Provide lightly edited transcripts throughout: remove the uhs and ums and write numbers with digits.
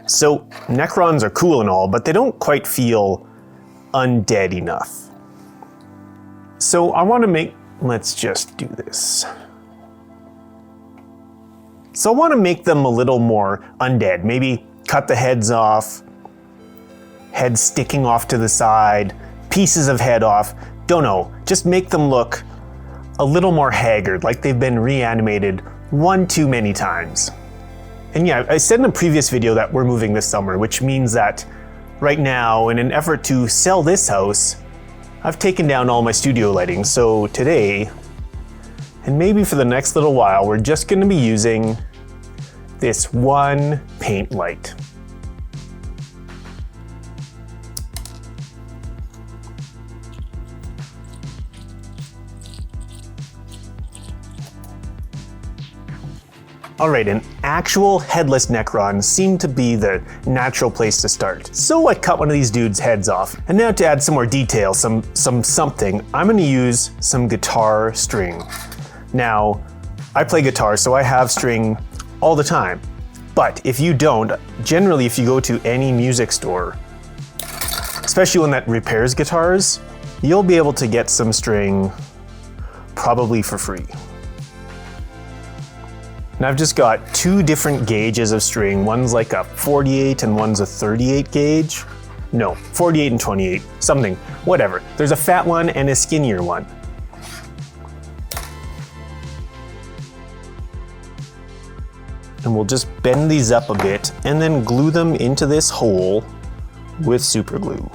So Necrons are cool and all, but they don't quite feel undead enough. So I want to let's just do this. So I want to make them a little more undead. Maybe cut the heads off, head sticking off to the side, pieces of head off. Don't know, just make them look a little more haggard, like they've been reanimated one too many times. And yeah, I said in a previous video that we're moving this summer, which means that right now, in an effort to sell this house, I've taken down all my studio lighting. So today, and maybe for the next little while, we're just going to be using this one paint light. Alright, an actual headless Necron seemed to be the natural place to start. So I cut one of these dudes' heads off. And now to add some more detail, something, I'm gonna use some guitar string. Now, I play guitar, so I have string all the time. But if you don't, generally if you go to any music store, especially one that repairs guitars, you'll be able to get some string probably for free. Now I've just got two different gauges of string. One's like a 48 and one's a 38 gauge. No, 48 and 28, something, whatever. There's a fat one and a skinnier one. And we'll just bend these up a bit and then glue them into this hole with super glue.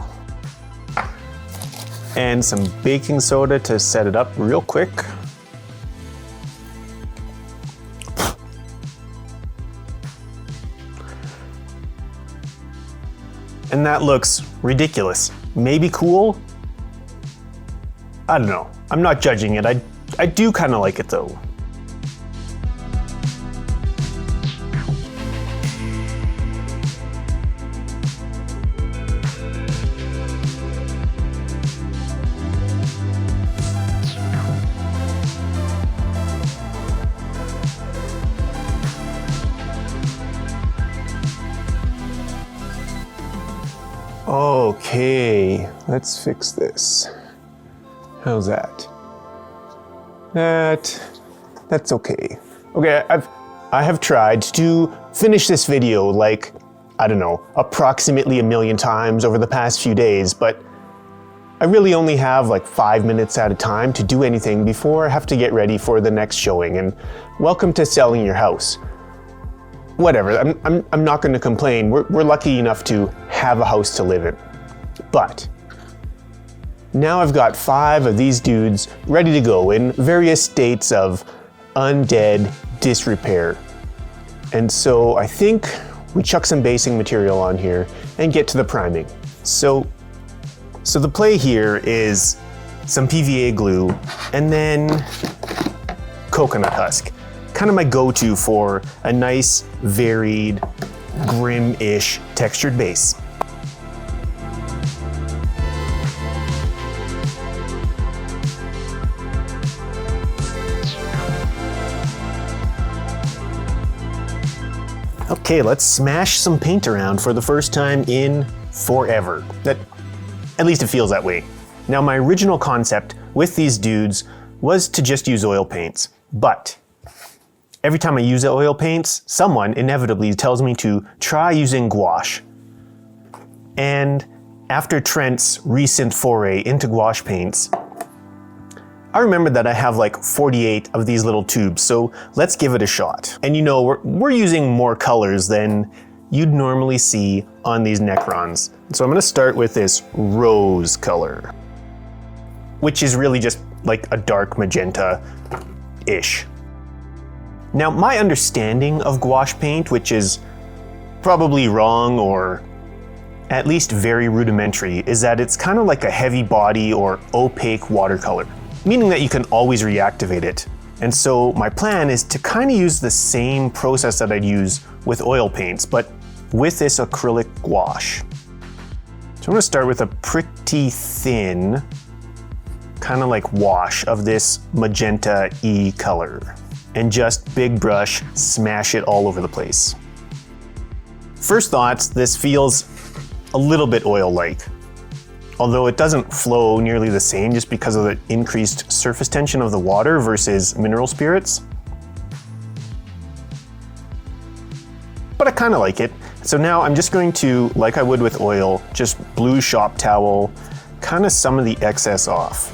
And some baking soda to set it up real quick. And that looks ridiculous. Maybe cool? I don't know. I'm not judging it. I do kind of like it though. Okay, let's fix this. How's that? That's okay. Okay, I have tried to finish this video like, I don't know, approximately 1 million times over the past few days, but I really only have like 5 minutes at a time to do anything before I have to get ready for the next showing, and welcome to selling your house. Whatever, I'm not going to complain. We're lucky enough to have a house to live in. But now I've got 5 of these dudes ready to go in various states of undead disrepair. And so I think we chuck some basing material on here and get to the priming. So the play here is some PVA glue and then coconut husk. Kind of my go-to for a nice, varied, grim-ish textured base. Okay, let's smash some paint around for the first time in forever. At least it feels that way. Now, my original concept with these dudes was to just use oil paints, but every time I use oil paints, someone inevitably tells me to try using gouache. And after Trent's recent foray into gouache paints, I remembered that I have like 48 of these little tubes, so let's give it a shot. And you know, we're using more colors than you'd normally see on these Necrons. So I'm gonna start with this rose color, which is really just like a dark magenta-ish. Now, my understanding of gouache paint, which is probably wrong or at least very rudimentary, is that it's kind of like a heavy body or opaque watercolor, meaning that you can always reactivate it. And so my plan is to kind of use the same process that I'd use with oil paints, but with this acrylic gouache. So I'm gonna start with a pretty thin, kind of like wash of this magenta-y color. And just big brush, smash it all over the place. First thoughts, this feels a little bit oil-like, although it doesn't flow nearly the same just because of the increased surface tension of the water versus mineral spirits. But I kind of like it. So now I'm just going to, like I would with oil, just blue shop towel, kind of some of the excess off.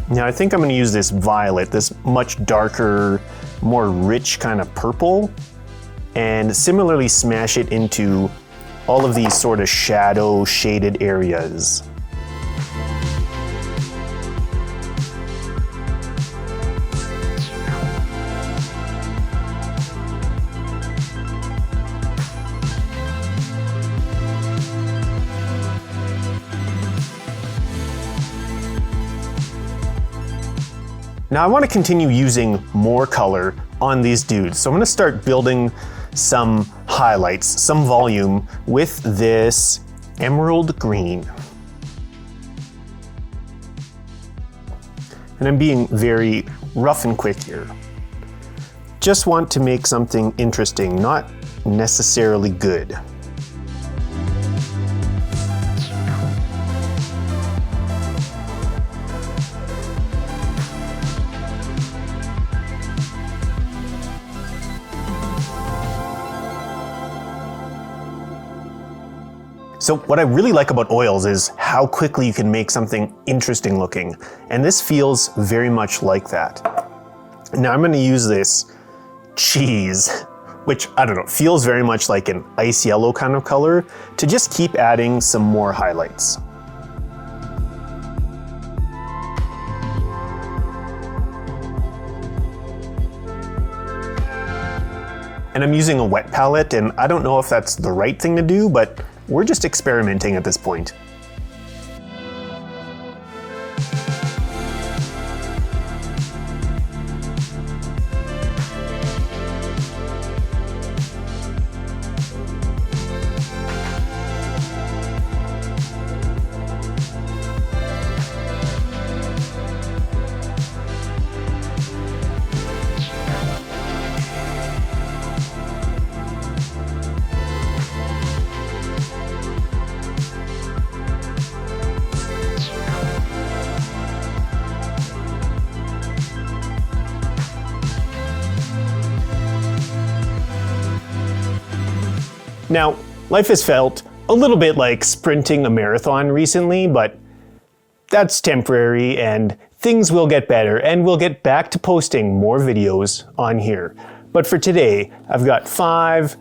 Now I think I'm going to use this violet, this much darker, more rich kind of purple, and similarly smash it into all of these sort of shadow shaded areas. Now I want to continue using more color on these dudes, so I'm going to start building some highlights, some volume with this emerald green. And I'm being very rough and quick here. Just want to make something interesting, not necessarily good. So what I really like about oils is how quickly you can make something interesting looking, and this feels very much like that. Now I'm going to use this cheese, which, I don't know, feels very much like an ice yellow kind of color, to just keep adding some more highlights. And I'm using a wet palette, and I don't know if that's the right thing to do, but we're just experimenting at this point. Now, life has felt a little bit like sprinting a marathon recently, but that's temporary and things will get better and we'll get back to posting more videos on here. But for today, I've got 5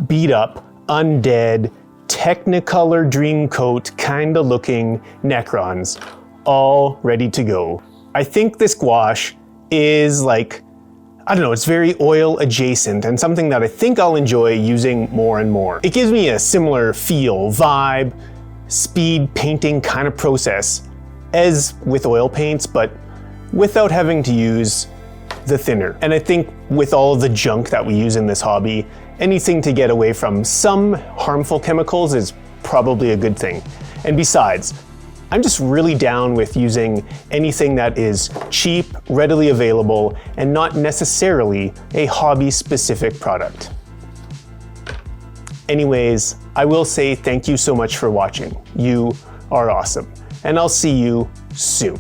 beat up, undead, Technicolor Dreamcoat kinda looking Necrons, all ready to go. I think this gouache is like, I don't know, it's very oil adjacent and something that I think I'll enjoy using more and more. It gives me a similar feel, vibe, speed painting kind of process as with oil paints, but without having to use the thinner. And I think with all of the junk that we use in this hobby, anything to get away from some harmful chemicals is probably a good thing. And besides, I'm just really down with using anything that is cheap, readily available, and not necessarily a hobby-specific product. Anyways, I will say thank you so much for watching. You are awesome, and I'll see you soon.